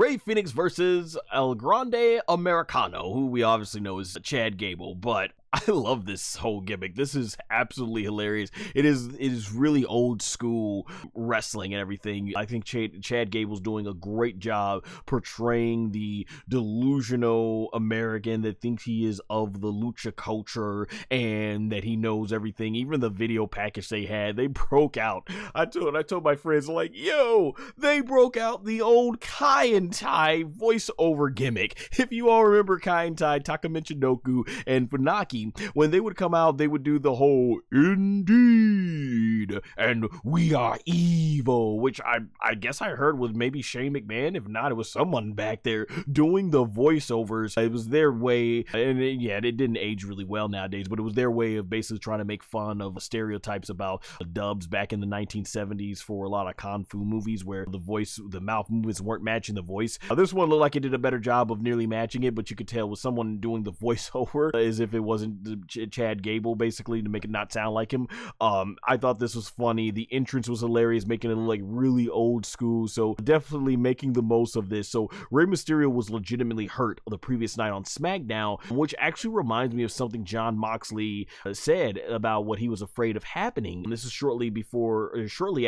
Rey Fenix versus El Grande Americano, who we obviously know is Chad Gable, but I love this whole gimmick. This is absolutely hilarious. It is really old school wrestling and everything. I think Chad Gable's doing a great job portraying the delusional American that thinks he is of the lucha culture and that he knows everything. Even the video package they had, they broke out. I told my friends, like, yo, they broke out the old Kai and Tai voiceover gimmick. If you all remember Kai and Tai, Takamichinoku and Funaki, when they would come out, they would do the whole "indeed" and "we are evil," which I guess I heard was maybe Shane McMahon. If not, it was someone back there doing the voiceovers. It was their way, and it didn't age really well nowadays, but it was their way of basically trying to make fun of stereotypes about dubs back in the 1970s for a lot of kung fu movies where the mouth movements weren't matching the voice. This one looked like it did a better job of nearly matching it, but you could tell with someone doing the voiceover as if it wasn't Chad Gable, basically, to make it not sound like him. I thought this was funny. The entrance was hilarious, making it look like really old school, so definitely making the most of this. So Rey Mysterio was legitimately hurt the previous night on SmackDown, which actually reminds me of something Jon Moxley said about what he was afraid of happening. And this is shortly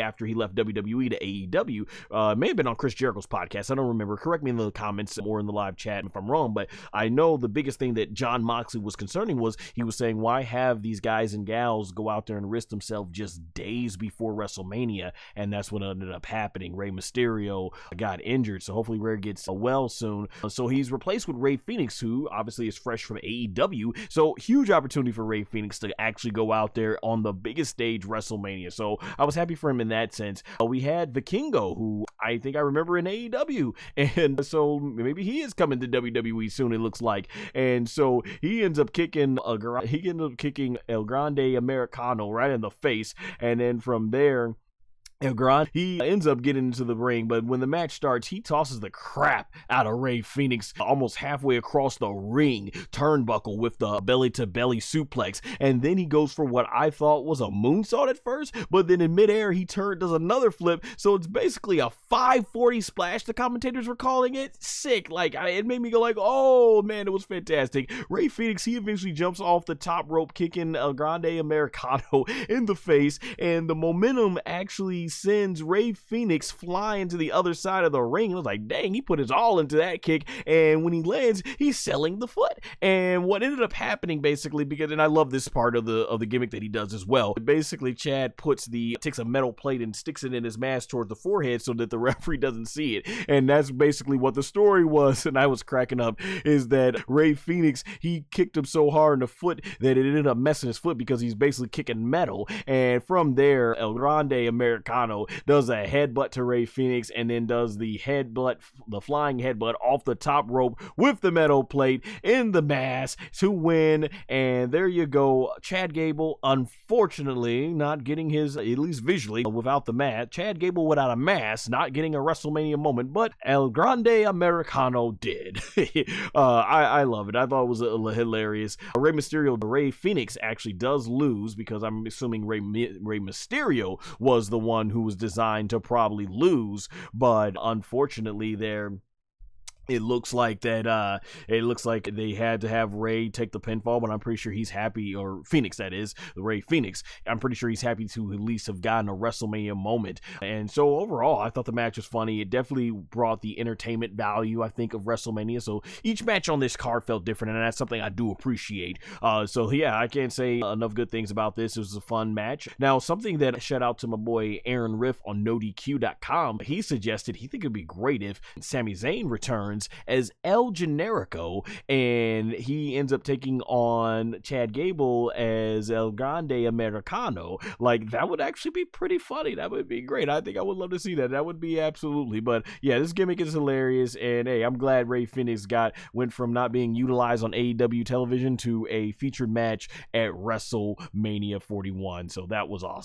after he left WWE to AEW. It may have been on Chris Jericho's podcast. I don't remember. Correct me in the comments or in the live chat if I'm wrong, but I know the biggest thing that Jon Moxley was concerning was he was saying, why have these guys and gals go out there and risk themselves just days before WrestleMania? And that's what ended up happening. Rey Mysterio got injured, so hopefully Rey gets well soon. So he's replaced with Rey Fenix, who obviously is fresh from AEW. So huge opportunity for Rey Fenix to actually go out there on the biggest stage, WrestleMania. So I was happy for him in that sense. We had Vikingo, who I think I remember in AEW, and so maybe he is coming to WWE soon, it looks like. And so he ends up kicking El Grande Americano right in the face, and then from there, he ends up getting into the ring, but when the match starts, he tosses the crap out of Rey Fenix almost halfway across the ring turnbuckle with the belly-to-belly suplex, and then he goes for what I thought was a moonsault at first, but then in midair, he does another flip, so it's basically a 540 splash, the commentators were calling it. Sick. It made me go like, oh man, it was fantastic. Rey Fenix, he eventually jumps off the top rope, kicking El Grande Americano in the face, and the momentum actually sends Rey Fenix flying to the other side of the ring. It was like, dang, he put his all into that kick, and when he lands, he's selling the foot. And what ended up happening, basically, and I love this part of the gimmick that he does as well. Basically, Chad takes a metal plate and sticks it in his mask towards the forehead so that the referee doesn't see it. And that's basically what the story was, and I was cracking up, is that Rey Fenix, he kicked him so hard in the foot that it ended up messing his foot because he's basically kicking metal. And from there, El Grande Americano does a headbutt to Rey Fenix and then does the flying headbutt off the top rope with the metal plate in the mask to win. And there you go. Chad Gable, unfortunately, not getting his, at least visually, without the mask. Chad Gable without a mask, not getting a WrestleMania moment, but El Grande Americano did. I love it. I thought it was hilarious. Rey Mysterio, Rey Fenix actually does lose because I'm assuming Rey Mysterio was the one who was designed to probably lose, but unfortunately it looks like they had to have Rey take the pinfall, but I'm pretty sure he's happy, or Phoenix, that is, Rey Fenix. I'm pretty sure he's happy to at least have gotten a WrestleMania moment. And so overall, I thought the match was funny. It definitely brought the entertainment value, I think, of WrestleMania. So each match on this card felt different, and that's something I do appreciate. So yeah, I can't say enough good things about this. It was a fun match. Now, something that, shout out to my boy Aaron Riff on NoDQ.com, he suggested he think it'd be great if Sami Zayn returns as El Generico, and he ends up taking on Chad Gable as El Grande Americano. Like, that would actually be pretty funny. That would be great. I think I would love to see that. That would be absolutely. But yeah, this gimmick is hilarious, and hey, I'm glad Rey Fenix went from not being utilized on AEW television to a featured match at WrestleMania 41. So that was awesome.